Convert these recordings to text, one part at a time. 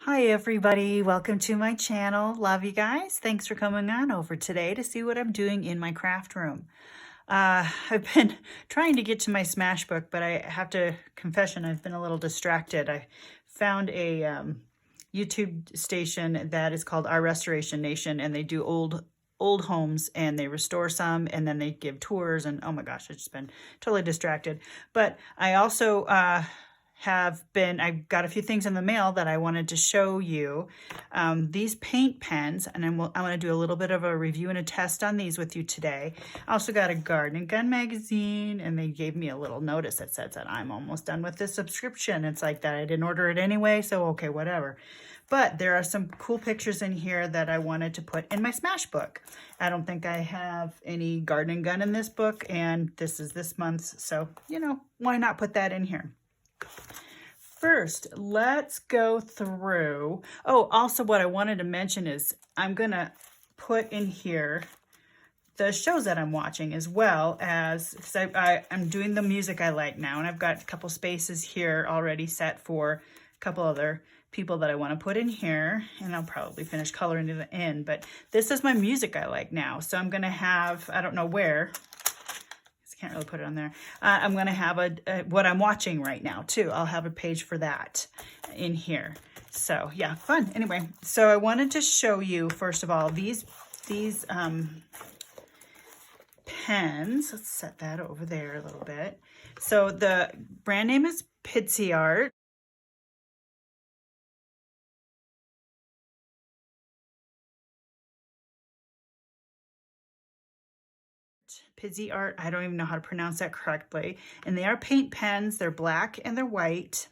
Hi everybody, welcome to my channel. Love you guys. Thanks for coming on over today to see what I'm doing in my craft room. I've been trying to get to my smash book, but I have to confession, I've been a little distracted. I found a YouTube station that is called Our Restoration Nation, and they do old homes, and they restore some, and then they give tours, and oh my gosh, I've just been totally distracted. But I also I got a few things in the mail that I wanted to show you. These paint pens, and I'm going to do a little bit of a review and a test on these with you today. I also got a Garden and Gun magazine, and they gave me a little notice that says that I'm almost done with this subscription. It's like that I didn't order it anyway, so okay, whatever. But there are some cool pictures in here that I wanted to put in my smash book. I don't think I have any Garden and Gun in this book, and this is this month's, so, you know, why not put that in here? First, let's go through. Oh, also what I wanted to mention is I'm going to put in here the shows that I'm watching, as well as, because I'm doing the music I like now, and I've got a couple spaces here already set for a couple other people that I want to put in here, and I'll probably finish coloring to the end, but this is my music I like now. So I'm going to have, I don't know where, can't really put it on there. I'm going to have what I'm watching right now too. I'll have a page for that in here. So yeah, fun. Anyway, so I wanted to show you first of all these pens. Let's set that over there a little bit. So the brand name is Piziart. Piziart, I don't even know how to pronounce that correctly. And they are paint pens. They're black and they're white,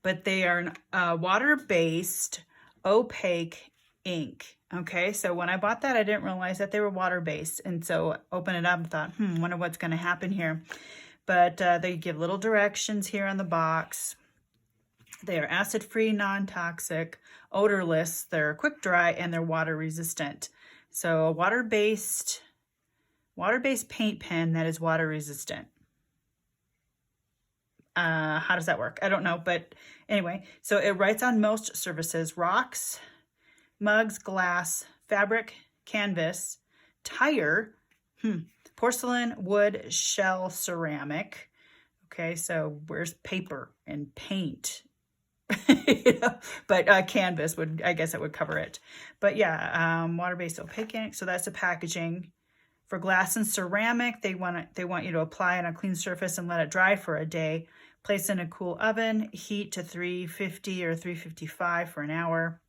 but they are water-based opaque ink. Okay, so when I bought that, I didn't realize that they were water-based, and so open it up and thought, wonder what's going to happen here. But they give little directions here on the box. They are acid-free, non-toxic, odorless, they're quick dry, and they're water-resistant. So a water-based paint pen that is water-resistant. How does that work? I don't know, but anyway, so it writes on most surfaces: rocks, mugs, glass, fabric, canvas, tire, porcelain, wood, shell, ceramic. Okay, so where's paper and paint? You know, but canvas would, I guess it would cover it. But yeah, water-based opaque ink. So that's the packaging. For glass and ceramic, they want you to apply on a clean surface and let it dry for a day. Place in a cool oven, heat to 350 or 355 for an hour.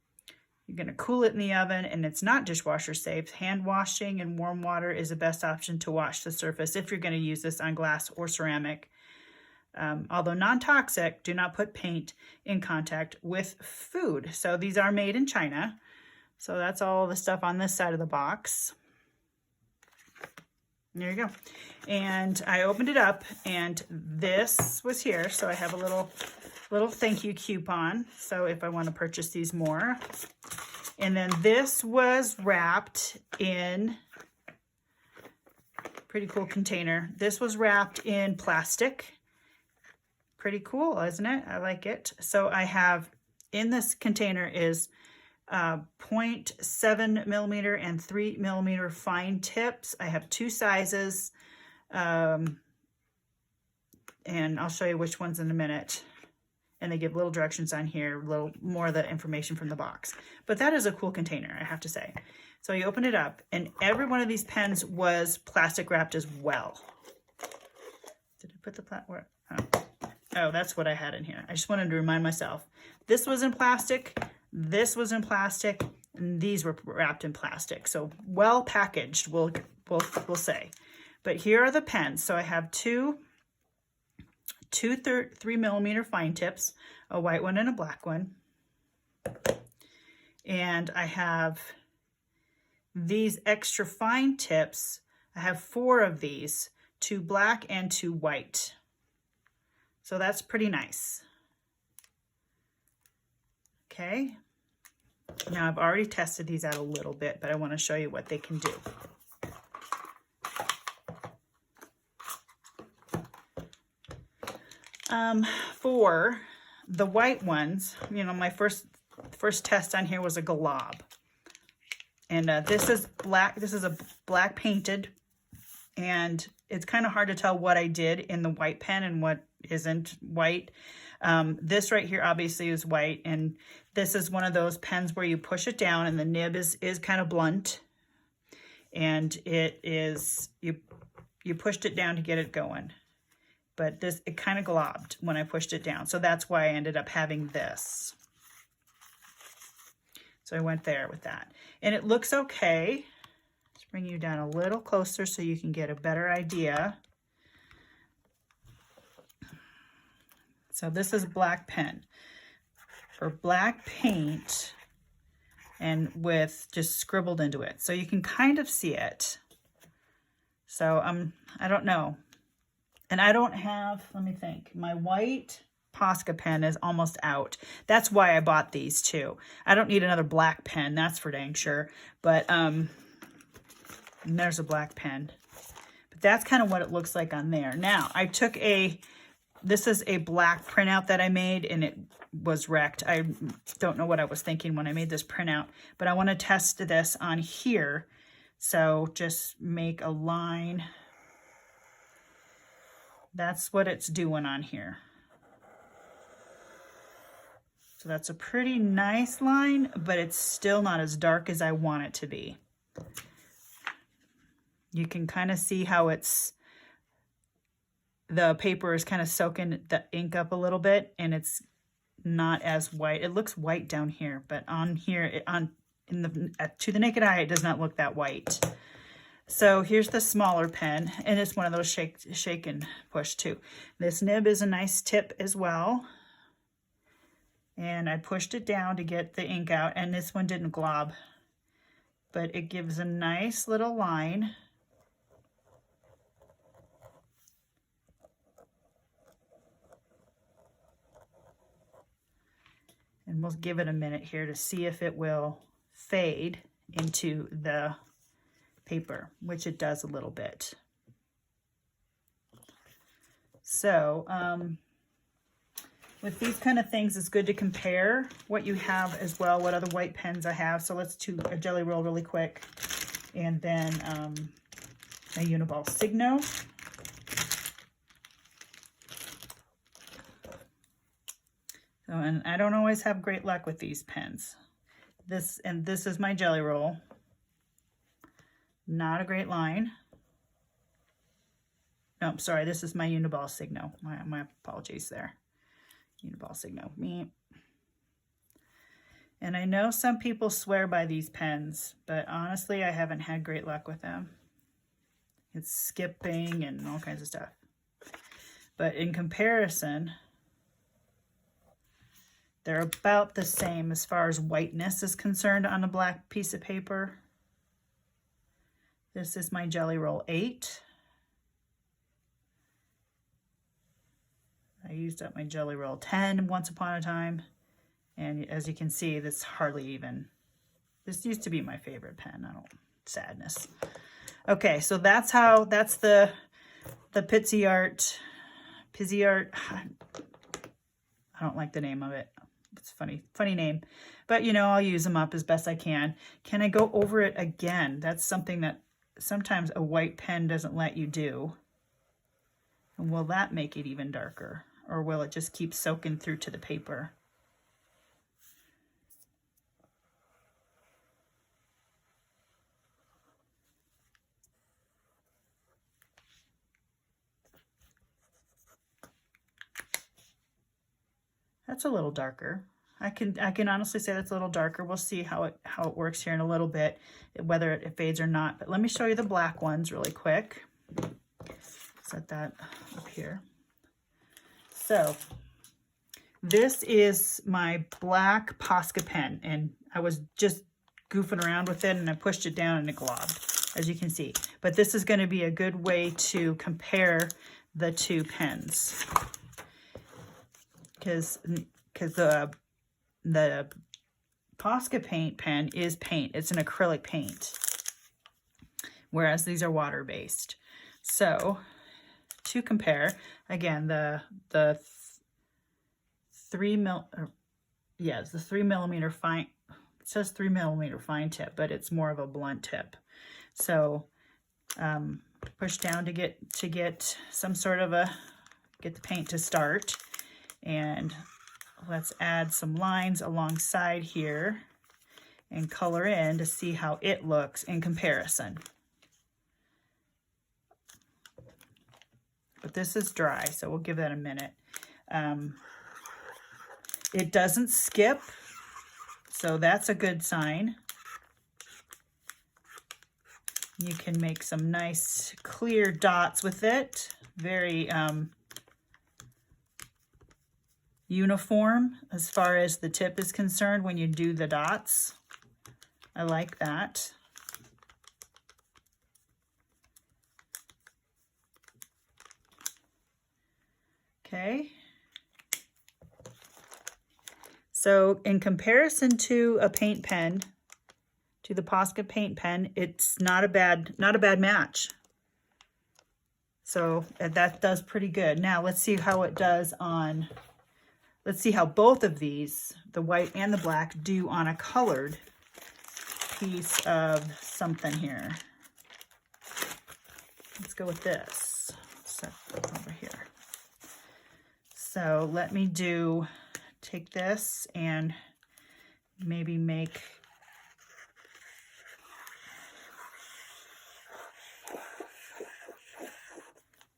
You're going to cool it in the oven, and it's not dishwasher safe. Hand washing in warm water is the best option to wash the surface if you're going to use this on glass or ceramic. Although non-toxic, do not put paint in contact with food. So these are made in China. So that's all the stuff on this side of the box. There you go. And I opened it up, and this was here. So I have a little thank you coupon. So if I want to purchase these more. And then this was wrapped in pretty cool container. This was wrapped in plastic. Pretty cool, isn't it? I like it. So I have in this container is 0.7 millimeter and 3 millimeter fine tips. I have two sizes, and I'll show you which ones in a minute. And they give little directions on here, a little more of the information from the box. But that is a cool container, I have to say. So you open it up, and every one of these pens was plastic wrapped as well. Did I put the plastic? Oh, that's what I had in here. I just wanted to remind myself. This was in plastic. This was in plastic, and these were wrapped in plastic. So well packaged, we'll say. But here are the pens. So I have two 3 millimeter fine tips, a white one and a black one. And I have these extra fine tips. I have 4 of these, 2 black and 2 white. So that's pretty nice. Okay, now I've already tested these out a little bit, but I want to show you what they can do. For the white ones, you know, my first test on here was a glob. And this is black. This is a black painted. And it's kind of hard to tell what I did in the white pen and what isn't white. This right here obviously is white. And this is one of those pens where you push it down and the nib is kind of blunt. And it is, you pushed it down to get it going. But this, it kind of globbed when I pushed it down. So that's why I ended up having this. So I went there with that. And it looks okay. Let's bring you down a little closer so you can get a better idea. So this is black pen or black paint and with just scribbled into it. So you can kind of see it. So I don't know. And I don't have, let me think, my white Posca pen is almost out. That's why I bought these too. I don't need another black pen, that's for dang sure. But and there's a black pen. But that's kind of what it looks like on there. Now, I took this is a black printout that I made and it was wrecked. I don't know what I was thinking when I made this printout, but I want to test this on here. So just make a line. That's what it's doing on here. So that's a pretty nice line, but it's still not as dark as I want it to be. You can kind of see how the paper is kind of soaking the ink up a little bit and it's not as white. It looks white down here, but on here, to the naked eye, it does not look that white. So here's the smaller pen, and it's one of those shake and push too. This nib is a nice tip as well. And I pushed it down to get the ink out, and this one didn't glob, but it gives a nice little line. And we'll give it a minute here to see if it will fade into the paper, which it does a little bit. So with these kind of things, it's good to compare what you have as well, what other white pens I have. So let's do a Jelly Roll really quick. And then a Uniball Signo. So, and I don't always have great luck with these pens. This is my Jelly Roll. Not a great line. No, I'm sorry, this is my Uniball Signo. My apologies there. Uniball Signo. Me. And I know some people swear by these pens, but honestly, I haven't had great luck with them. It's skipping and all kinds of stuff. But in comparison, they're about the same as far as whiteness is concerned on a black piece of paper. This is my Jelly Roll 8. I used up my Jelly Roll 10 once upon a time. And as you can see, this hardly even, this used to be my favorite pen. Sadness. Okay, so that's the Piziart. I don't like the name of it. It's funny name. But you know, I'll use them up as best I can. Can I go over it again? That's something that sometimes a white pen doesn't let you do. And will that make it even darker? Or will it just keep soaking through to the paper? That's a little darker. I can honestly say that's a little darker. We'll see how it works here in a little bit, whether it fades or not. But let me show you the black ones really quick. Set that up here. So this is my black Posca pen, and I was just goofing around with it and I pushed it down and it globbed, as you can see. But this is going to be a good way to compare the two pens, because the Posca paint pen is paint. It's an acrylic paint, whereas these are water-based. So to compare, again, the it's the 3mm fine. It says 3mm fine tip, but it's more of a blunt tip. So push down to get some sort of get the paint to start. And let's add some lines alongside here and color in to see how it looks in comparison. But this is dry, so we'll give that a minute. It doesn't skip, so that's a good sign. You can make some nice clear dots with it. Very uniform as far as the tip is concerned when you do the dots. I like that. Okay. So in comparison to a paint pen, to the Posca paint pen, it's not a bad match. So that does pretty good. Now let's see how it does on, let's see how both of these, the white and the black, do on a colored piece of something here. Let's go with this. Set over here. So let me take this and maybe make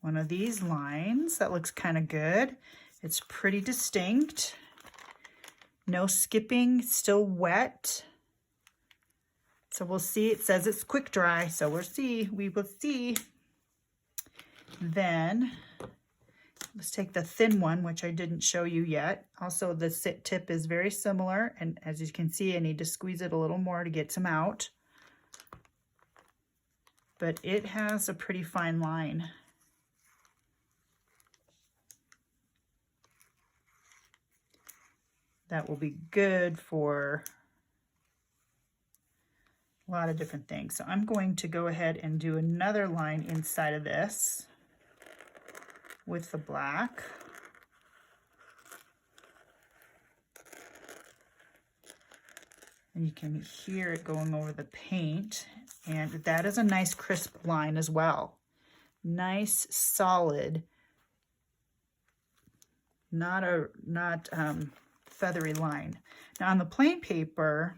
one of these lines. That looks kind of good. It's pretty distinct. No skipping, still wet. So we'll see. It says it's quick dry, so we will see. Then let's take the thin one, which I didn't show you yet. Also, the tip is very similar, and as you can see, I need to squeeze it a little more to get some out. But it has a pretty fine line. That will be good for a lot of different things. So I'm going to go ahead and do another line inside of this with the black. And you can hear it going over the paint. And that is a nice crisp line as well. Nice, solid, not feathery line. Now on the plain paper,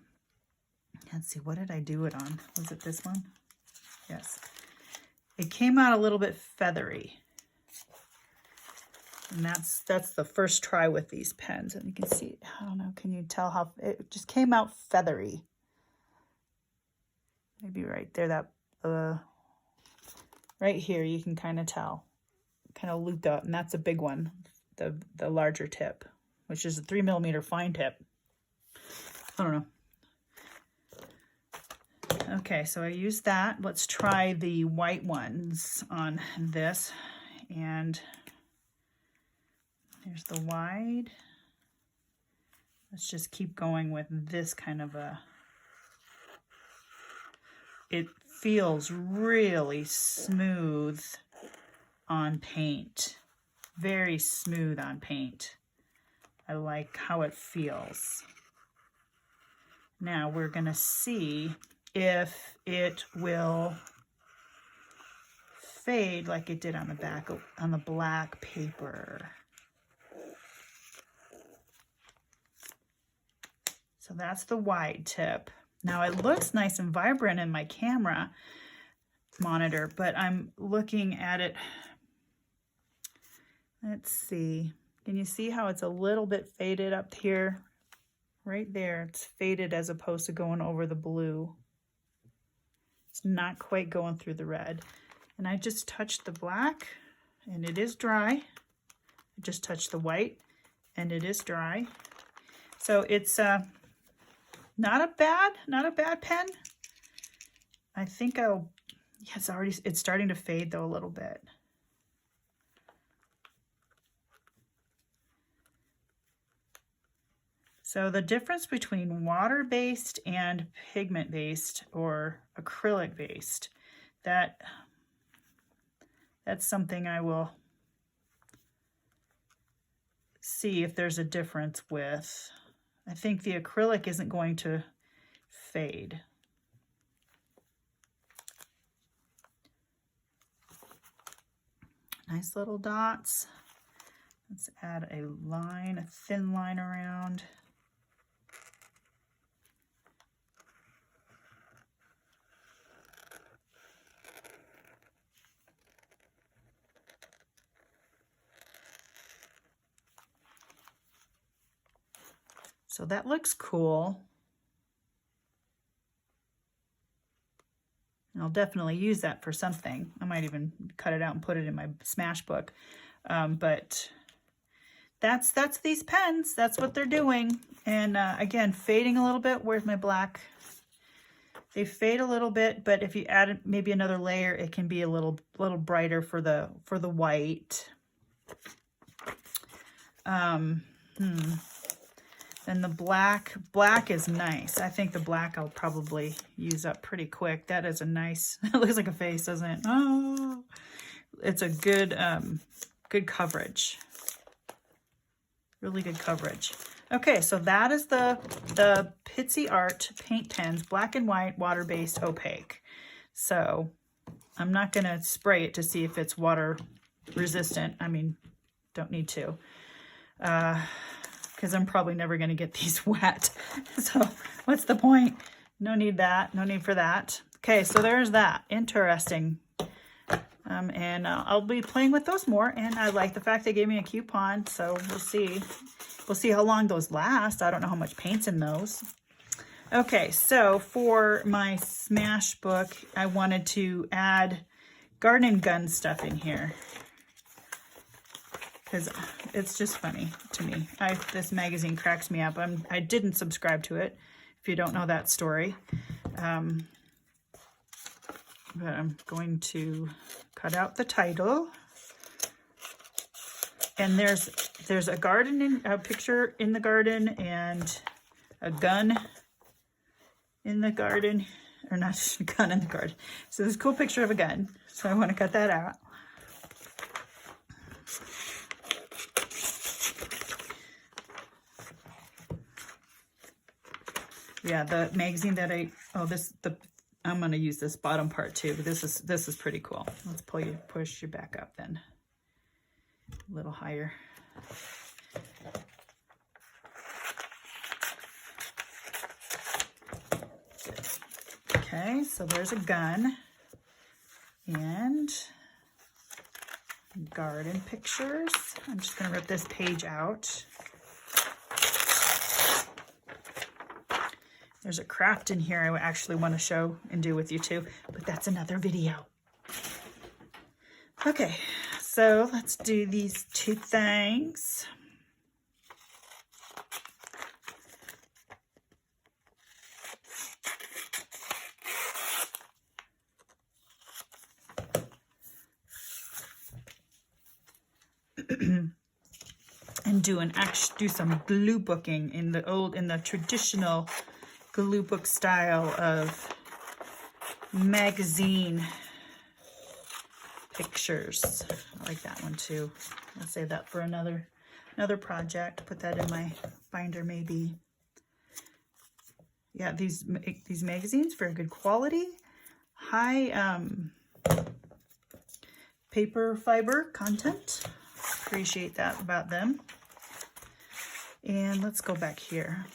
let's see, what did I do it on? Was it this one? Yes. It came out a little bit feathery. And that's the first try with these pens. And you can see, I don't know, can you tell how it just came out feathery? Maybe right there, that right here, you can kind of tell, kind of looped up, and that's a big one, the larger tip, which is a 3mm fine tip. I don't know. Okay, so I used that. Let's try the white ones on this. And there's the wide. Let's just keep going with this kind of a, it feels really smooth on paint. Very smooth on paint. I like how it feels. Now we're gonna see if it will fade like it did on the back, on the black paper. So that's the wide tip. Now it looks nice and vibrant in my camera monitor, but I'm looking at it. Let's see. Can you see how it's a little bit faded up here? Right there, it's faded as opposed to going over the blue. It's not quite going through the red. And I just touched the black, and it is dry. I just touched the white, and it is dry. So it's not a bad pen. I think I'll, yeah, it's starting to fade though a little bit. So the difference between water-based and pigment-based or acrylic-based, that's something I will see if there's a difference with, I think the acrylic isn't going to fade. Nice little dots. Let's add a line, a thin line around. So that looks cool. And I'll definitely use that for something. I might even cut it out and put it in my smash book. But that's these pens. That's what they're doing. And again, fading a little bit. Where's my black? They fade a little bit, but if you add maybe another layer, it can be a little brighter for the white. Then the black is nice. I think the black I'll probably use up pretty quick. That is a nice, it looks like a face, doesn't it? Oh, it's a good, good coverage. Really good coverage. Okay, so that is the Piziart paint pens, black and white, water-based, opaque. So I'm not gonna spray it to see if it's water resistant. I mean, don't need to. Because I'm probably never going to get these wet. So what's the point? No need that. No need for that. Okay, so there's that. Interesting. And I'll be playing with those more. And I like the fact they gave me a coupon. So we'll see. We'll see how long those last. I don't know how much paint's in those. Okay, so for my smash book, I wanted to add garden gun stuff in here, because it's just funny to me. This magazine cracks me up. I didn't subscribe to it, if you don't know that story. But I'm going to cut out the title. And there's a a picture in the garden and a gun in the garden, or not a gun in the garden. So there's a cool picture of a gun. So I want to cut that out. Yeah, the magazine that I'm gonna use this bottom part too, but this is pretty cool. Let's push you back up then. A little higher. Okay, so there's a gun and garden pictures. I'm just gonna rip this page out. There's a craft in here I actually want to show and do with you too, but that's another video. Okay, so let's do these two things. And do some glue booking in the traditional glue book style of magazine pictures. I like that one too. I'll save that for another project. Put that in my binder maybe. Yeah, these magazines, very good quality, high paper fiber content. Appreciate that about them. And let's go back here.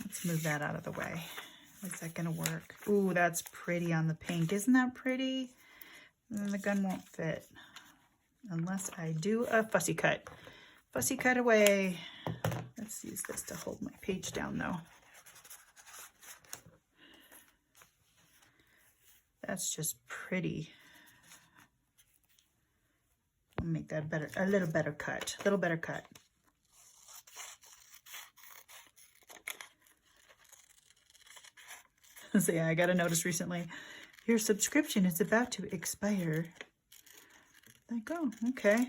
Let's move that out of the way. Is that gonna work? Ooh, that's pretty on the pink. Isn't that pretty? And then the gun won't fit unless I do a fussy cut. Fussy cut away. Let's use this to hold my page down though. That's just pretty. I'll make that better, a little better cut. So yeah, I got a notice recently, your subscription is about to expire. Like, oh, okay.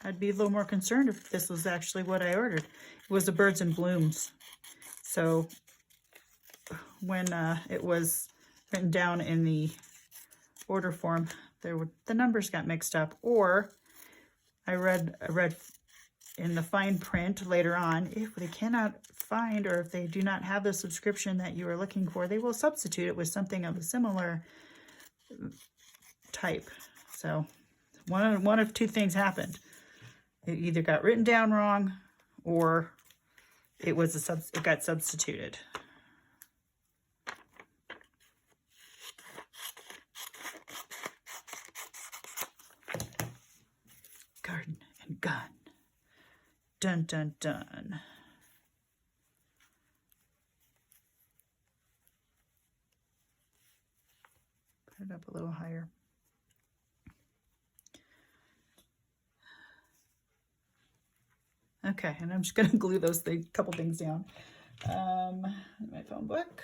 I'd be a little more concerned if this was actually what I ordered. It was the Birds and Blooms. So when it was written down in the order form, the numbers got mixed up, or I read in the fine print later on, if they cannot find or if they do not have the subscription that you are looking for, they will substitute it with something of a similar type. So one of two things happened. It either got written down wrong or it got substituted. Garden and gun. Dun, dun, dun. Put it up a little higher. Okay, and I'm just going to glue those couple things down. My phone book.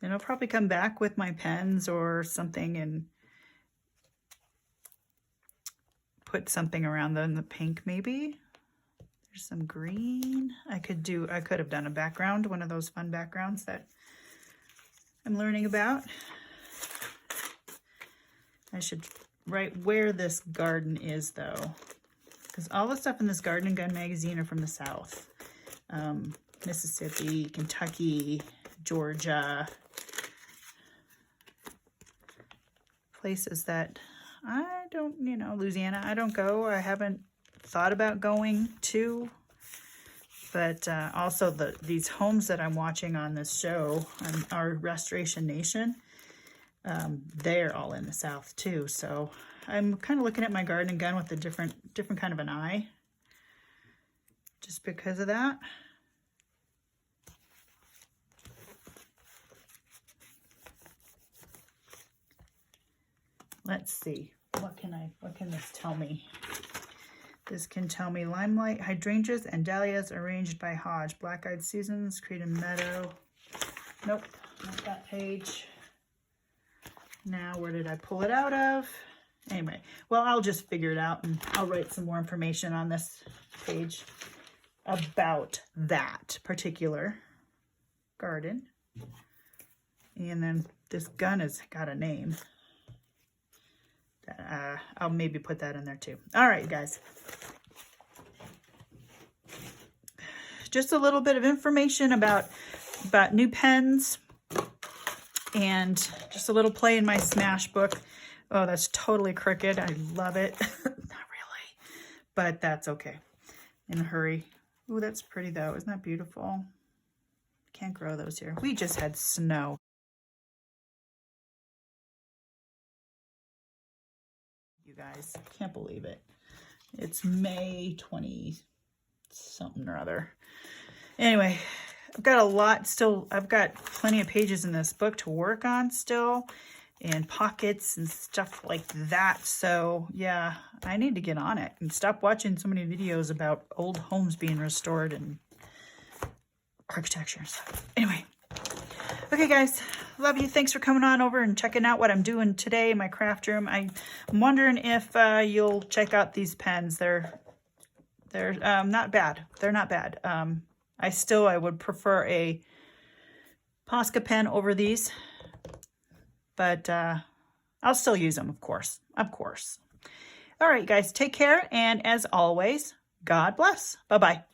And I'll probably come back with my pens or something and put something around them in the pink maybe. There's some green. I could have done a background, one of those fun backgrounds that I'm learning about. I should write where this garden is though, because all the stuff in this Garden and Gun magazine are from the South. Mississippi, Kentucky, Georgia. Places that I don't, Louisiana, I don't go. I haven't thought about going to. But also these homes that I'm watching on this show, on our Restoration Nation, they're all in the South too. So I'm kind of looking at my Garden and Gun with a different kind of an eye, just because of that. Let's see, what can this tell me? This can tell me limelight, hydrangeas, and dahlias arranged by Hodge. Black-eyed Susans, Cretan Meadow. Nope, not that page. Now, where did I pull it out of? Anyway, well, I'll just figure it out and I'll write some more information on this page about that particular garden. And then this gun has got a name. I'll maybe put that in there too. All right, guys. Just a little bit of information about new pens and just a little play in my Smash book. Oh, that's totally crooked. I love it. Not really, but that's okay. In a hurry. Ooh, that's pretty though. Isn't that beautiful? Can't grow those here. We just had snow. You guys, can't believe it. It's May 20 something or other. Anyway, I've got a lot still. I've got plenty of pages in this book to work on still, and pockets and stuff like that. So yeah, I need to get on it and stop watching so many videos about old homes being restored and architecture and stuff. Anyway, okay guys, love you. Thanks for coming on over and checking out what I'm doing today in my craft room. I'm wondering if you'll check out these pens. They're not bad. They're not bad. I would prefer a Posca pen over these, but I'll still use them, of course. All right, guys, take care. And as always, God bless. Bye-bye.